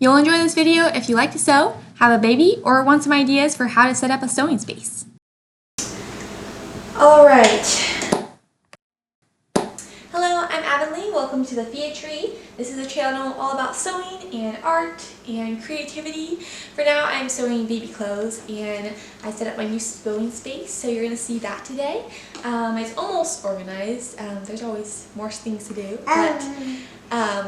You'll enjoy this video if you like to sew, have a baby, or want some ideas for how to set up a sewing space. Alright. Hello, I'm Avonlea. Welcome to the Thea Tree. This is a channel all about sewing and art and creativity. For now, I'm sewing baby clothes and I set up my new sewing space, so you're going to see that today. It's almost organized. There's always more things to do, but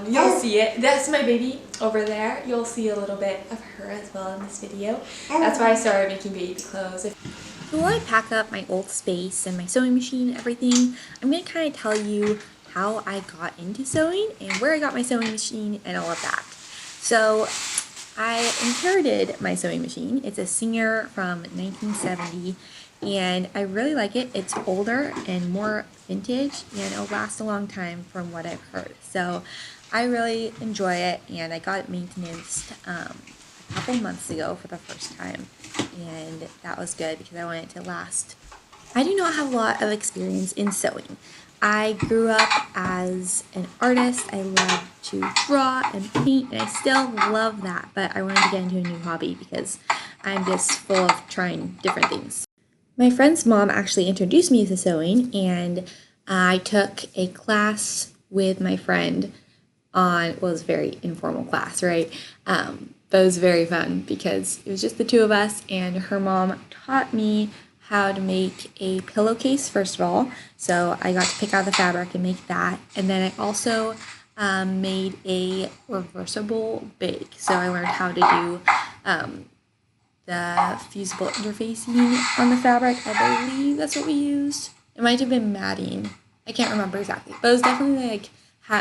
you'll see it. That's my baby over there. You'll see a little bit of her as well in this video. That's why I started making baby clothes. Before I pack up my old space and my sewing machine and everything, I'm going to kind of tell you how I got into sewing and where I got my sewing machine and all of that. So I inherited my sewing machine. It's a Singer from 1970 and I really like it. It's older and more vintage and it'll last a long time from what I've heard. So I really enjoy it and I got it maintenanced a couple months ago for the first time, and that was good because I want it to last. I do not have a lot of experience in sewing. I grew up as an artist. I love to draw and paint, and I still love that, but I wanted to get into a new hobby because I'm just full of trying different things. My friend's mom actually introduced me to sewing, and I took a class with my friend on, well, it was a very informal class, right? But it was very fun because it was just the two of us, and her mom taught me how to make a pillowcase first of all. So I got to pick out the fabric and make that, and then I also made a reversible bag. So I learned how to do the fusible interfacing on the fabric. I believe that's what we used. It might have been matting. I can't remember exactly, but it was definitely like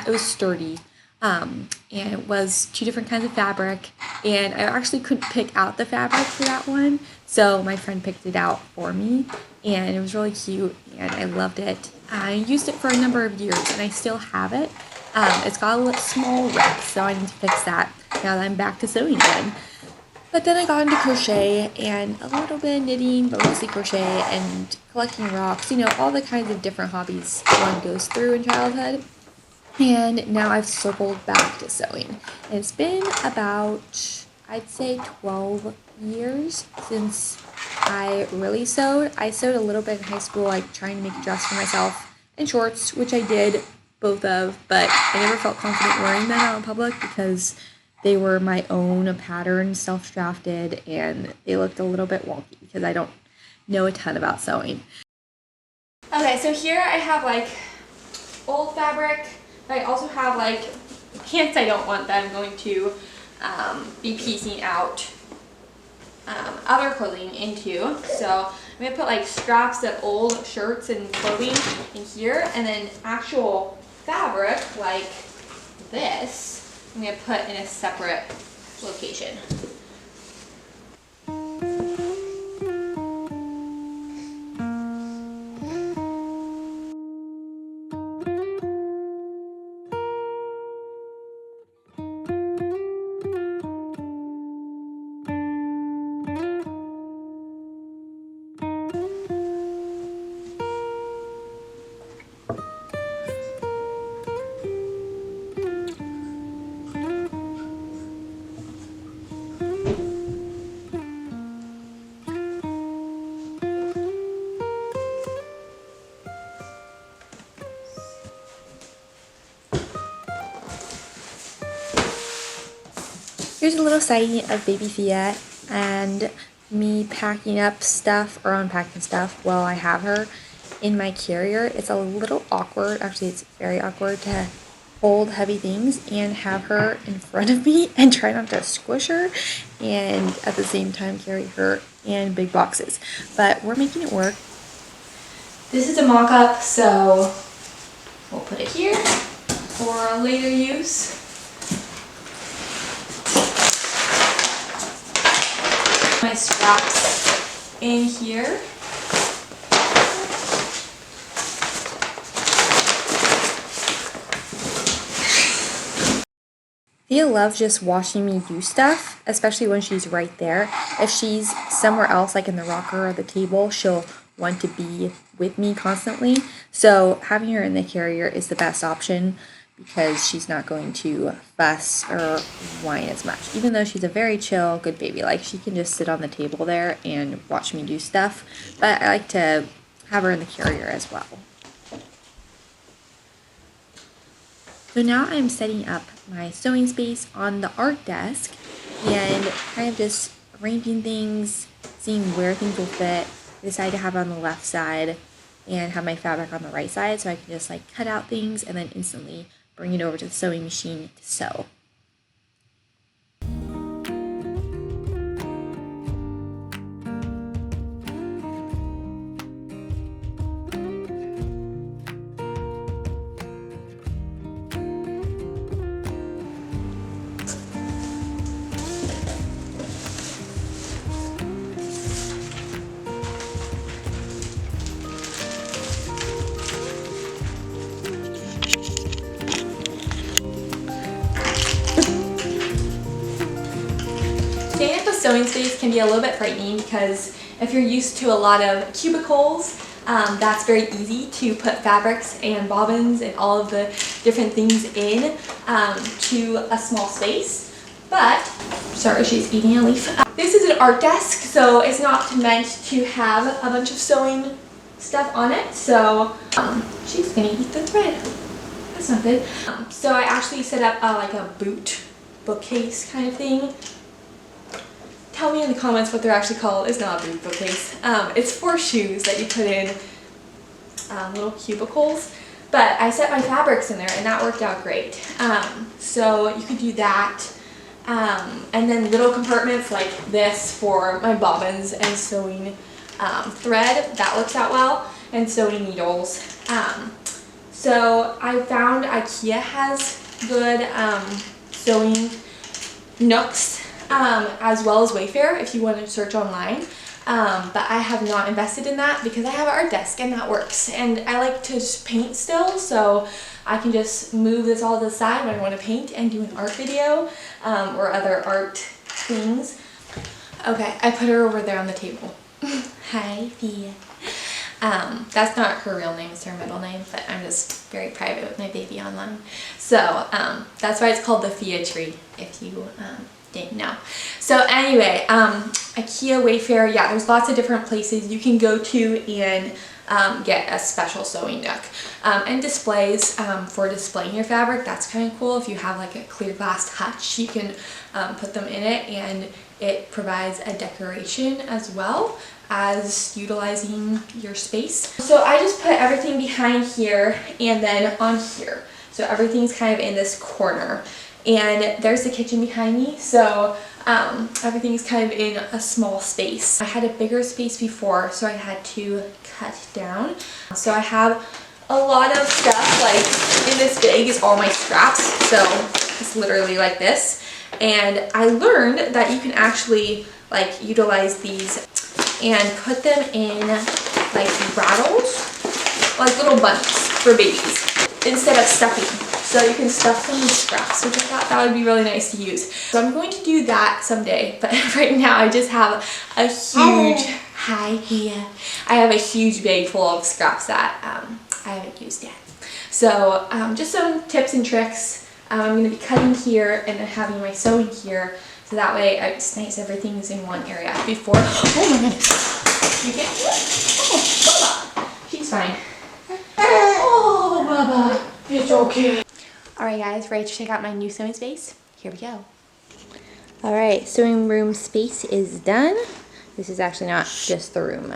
it was sturdy. And it was two different kinds of fabric, and I actually couldn't pick out the fabric for that one, so my friend picked it out for me, and it was really cute, and I loved it. I used it for a number of years, and I still have it. It's got a little small rip, so I need to fix that now that I'm back to sewing again. But then I got into crochet, and a little bit of knitting, but mostly crochet, and collecting rocks, you know, all the kinds of different hobbies one goes through in childhood. And now I've circled back to sewing. It's been about, I'd say 12 years since I really sewed. I sewed a little bit in high school, like trying to make a dress for myself and shorts, which I did both of, but I never felt confident wearing them out in public because they were my own pattern, self-drafted, and they looked a little bit wonky because I don't know a ton about sewing. Okay, so here I have like old fabric. I also have like pants I don't want that I'm going to be piecing out other clothing into. So I'm going to put like scraps of old shirts and clothing in here, and then actual fabric like this I'm going to put in a separate location. Here's a little sighting of baby Thea and me packing up stuff or unpacking stuff while I have her in my carrier. It's a little awkward, actually it's very awkward to hold heavy things and have her in front of me and try not to squish her and at the same time carry her in big boxes. But we're making it work. This is a mock-up, so we'll put it here for later use. My straps in here. Thea loves just watching me do stuff, especially when she's right there. If she's somewhere else, like in the rocker or the table, she'll want to be with me constantly. So having her in the carrier is the best option because she's not going to fuss or whine as much. Even though she's a very chill, good baby. Like, she can just sit on the table there and watch me do stuff. But I like to have her in the carrier as well. So now I'm setting up my sewing space on the art desk and kind of just arranging things, seeing where things will fit. I decided to have it on the left side and have my fabric on the right side so I can just like cut out things and then instantly bring it over to the sewing machine to sew. Staying at the sewing space can be a little bit frightening because if you're used to a lot of cubicles, that's very easy to put fabrics and bobbins and all of the different things in to a small space. But, sorry, she's eating a leaf. This is an art desk, so it's not meant to have a bunch of sewing stuff on it. So she's gonna eat the thread. That's not good. So I actually set up like a bookcase kind of thing. Tell me in the comments what they're actually called. It's not a boot bookcase. It's for shoes that you put in little cubicles. But I set my fabrics in there and that worked out great. So you could do that. And then little compartments like this for my bobbins and sewing thread. That works out well. And sewing needles. So I found IKEA has good sewing nooks. As well as Wayfair if you want to search online, but I have not invested in that because I have an art desk and that works, and I like to just paint still, so I can just move this all to the side when I want to paint and do an art video or other art things. Okay, I put her over there on the table. Hi, Thea. That's not her real name, it's her middle name, but I'm just very private with my baby online. So that's why it's called the Thea tree, if you didn't know. So anyway, IKEA, Wayfair, yeah, there's lots of different places you can go to and get a special sewing nook. And displays for displaying your fabric, that's kind of cool. If you have like a clear glass hutch, you can put them in it and it provides a decoration as well as utilizing your space. So I just put everything behind here and then on here. So everything's kind of in this corner. And there's the kitchen behind me, so everything's kind of in a small space. I had a bigger space before, so I had to cut down. So I have a lot of stuff, like in this bag is all my scraps, so it's literally like this. And I learned that you can actually like utilize these and put them in like rattles, like little bunnies for babies, instead of stuffing. So you can stuff some scraps, which I thought that would be really nice to use. So I'm going to do that someday, but right now I just have a huge, hi Thea. I have a huge bag full of scraps that I haven't used yet. So just some tips and tricks. I'm going to be cutting here and then having my sewing here, so that way it's nice everything's in one area before. Oh my goodness. You can't do it? Oh, Baba. She's fine. Oh, Baba. It's okay. Alright guys, ready to check out my new sewing space? Here we go. Alright, sewing room space is done. This is actually not just the room.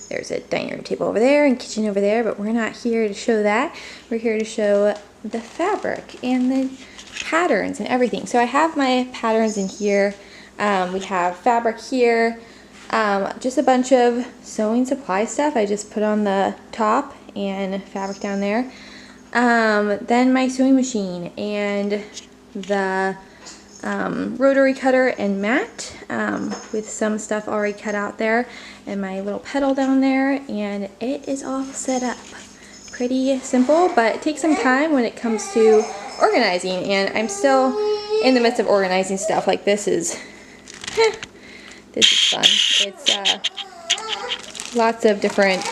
There's a dining room table over there and kitchen over there, but we're not here to show that. We're here to show the fabric and the patterns and everything. So I have my patterns in here. We have fabric here. Just a bunch of sewing supply stuff I just put on the top and fabric down there. Then my sewing machine and the rotary cutter and mat with some stuff already cut out there, and my little pedal down there, and it is all set up. Pretty simple, but it takes some time when it comes to organizing, and I'm still in the midst of organizing stuff. Like this is this is fun. It's lots of different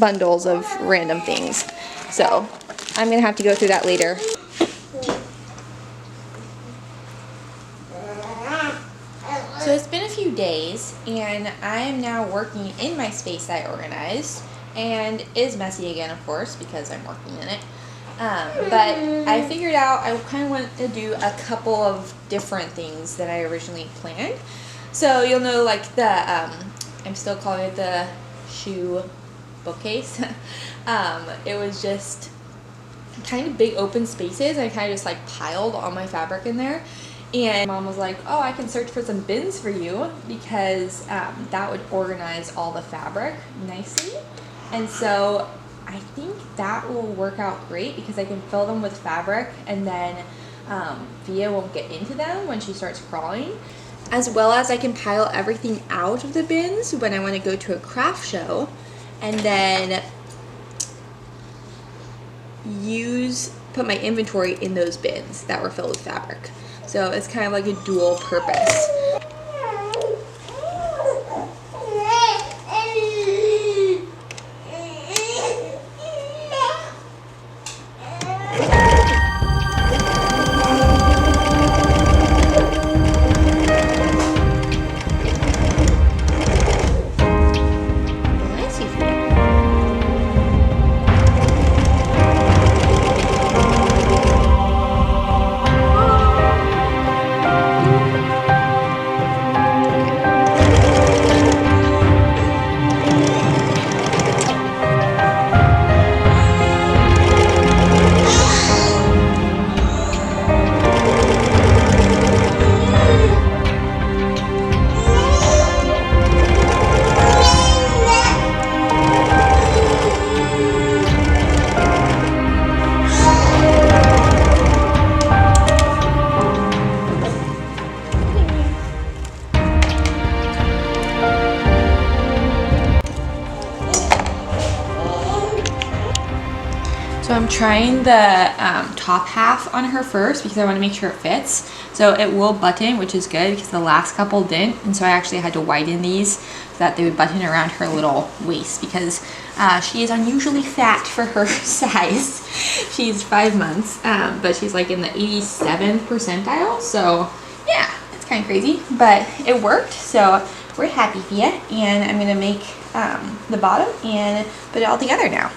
bundles of random things, so I'm gonna have to go through that later. So it's been a few days and I am now working in my space that I organized, and it is messy again, of course, because I'm working in it. But I figured out I kind of wanted to do a couple of different things that I originally planned. So you'll know, like the, I'm still calling it the shoe bookcase. It was just kind of big open spaces. I kind of just like piled all my fabric in there. And Mom was like, oh, I can search for some bins for you, because that would organize all the fabric nicely. And so I think that will work out great, because I can fill them with fabric, and then Fia won't get into them when she starts crawling. As well as I can pile everything out of the bins when I want to go to a craft show, and then put my inventory in those bins that were filled with fabric. So it's kind of like a dual purpose. So I'm trying the top half on her first, because I want to make sure it fits. So it will button, which is good, because the last couple didn't. And so I actually had to widen these so that they would button around her little waist, because she is unusually fat for her size. She's 5 months, but she's like in the 87th percentile. So yeah, it's kind of crazy, but it worked. So we're happy, Fia. And I'm going to make the bottom and put it all together now.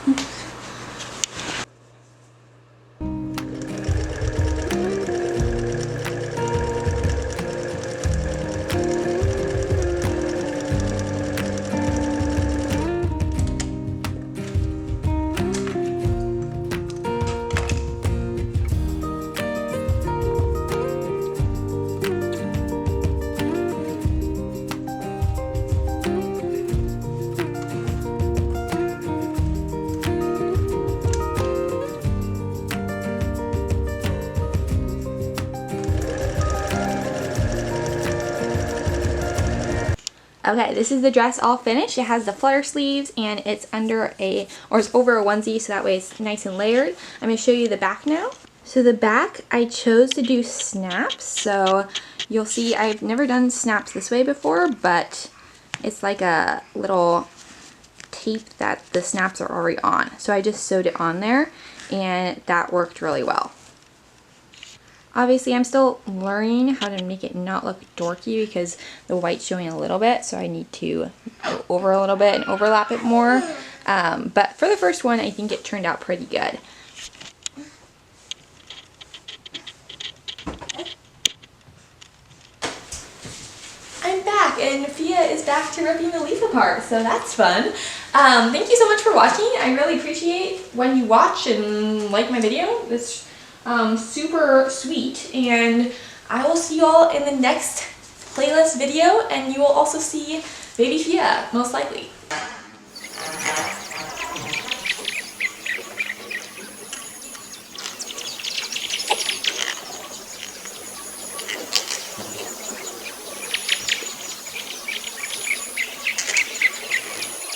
Okay, this is the dress all finished. It has the flutter sleeves, and it's under it's over a onesie, so that way it's nice and layered. I'm going to show you the back now. So the back, I chose to do snaps. So you'll see I've never done snaps this way before, but it's like a little tape that the snaps are already on. So I just sewed it on there, and that worked really well. Obviously, I'm still learning how to make it not look dorky, because the white's showing a little bit, so I need to go over a little bit and overlap it more. But for the first one, I think it turned out pretty good. I'm back, and Fia is back to ripping the leaf apart, so that's fun. Thank you so much for watching. I really appreciate when you watch and like my video. It's super sweet, and I will see you all in the next playlist video, and you will also see baby Fia, most likely.